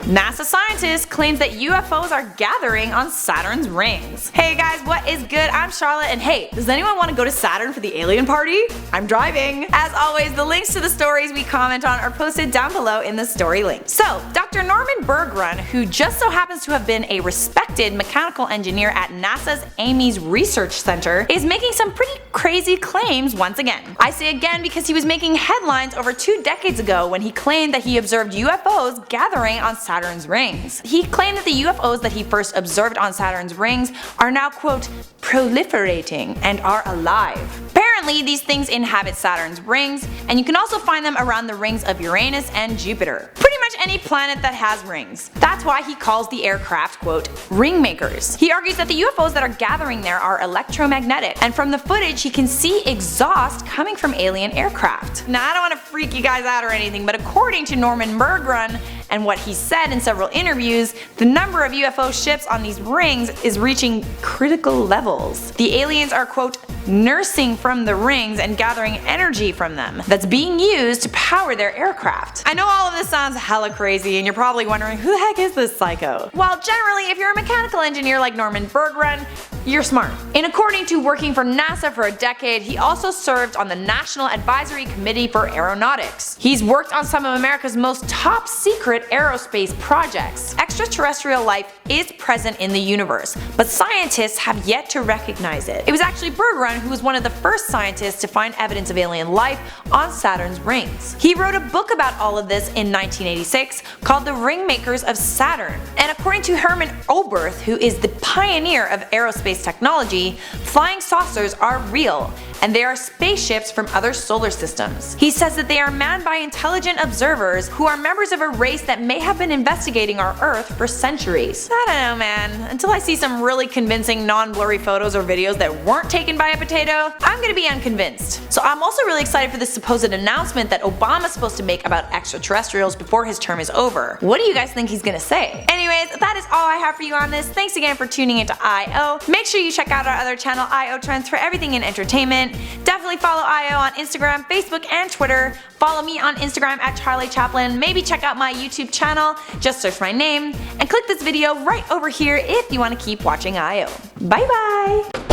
NASA scientists claim that UFOs are gathering on Saturn's rings. Hey guys, what is good? I'm Charlotte, and hey, does anyone want to go to Saturn for the alien party? I'm driving. As always, the links to the stories we comment on are posted down below in the story link. So, Dr. Norman Bergrun, who just so happens to have been a respected mechanical engineer at NASA's Ames Research Center, is making some pretty crazy claims once again. I say again because he was making headlines over 2 decades ago when he claimed that he observed UFOs gathering on Saturn's rings. He claimed that the UFOs that he first observed on Saturn's rings are now, quote, proliferating and are alive. Apparently, these things inhabit Saturn's rings, and you can also find them around the rings of Uranus and Jupiter. Pretty much any planet that has rings. That's why he calls the aircraft, quote, ring makers. He argues that the UFOs that are gathering there are electromagnetic, and from the footage he can see exhaust coming from alien aircraft. Now, I don't want to freak you guys out or anything, but according to Norman Bergrun and what he said in several interviews, the number of UFO ships on these rings is reaching critical levels. The aliens are, quote, nursing from the rings and gathering energy from them that's being used to power their aircraft. I know all of this sounds hella crazy and you're probably wondering, who the heck is this psycho? Well, generally, if you're a mechanical engineer like Norman Bergrun, you're smart. And according to working for NASA for a decade, he also served on the National Advisory Committee for Aeronautics. He's worked on some of America's most top secret aerospace projects. Extraterrestrial life is present in the universe, but scientists have yet to recognize it. It was actually Bergrun who was one of the first scientists to find evidence of alien life on Saturn's rings. He wrote a book about all of this in 1986 called The Ringmakers of Saturn. And according to Herman Oberth, who is the pioneer of aerospace technology, flying saucers are real, and they are spaceships from other solar systems. He says that they are manned by intelligent observers who are members of a race that may have been investigating our Earth for centuries. I don't know, man. Until I see some really convincing non-blurry photos or videos that weren't taken by a potato, I'm gonna be unconvinced. So I'm also really excited for this supposed announcement that Obama's supposed to make about extraterrestrials before his term is over. What do you guys think he's gonna say? Anyways, that is all I have for you on this. Thanks again for tuning into I.O. Make sure you check out our other channel, I.O. Trends, for everything in entertainment. Definitely follow I.O. on Instagram, Facebook, and Twitter. Follow me on Instagram at Charlie Chaplin. Maybe check out my YouTube channel, just search my name, and click this video right over here if you want to keep watching I.O. Bye bye!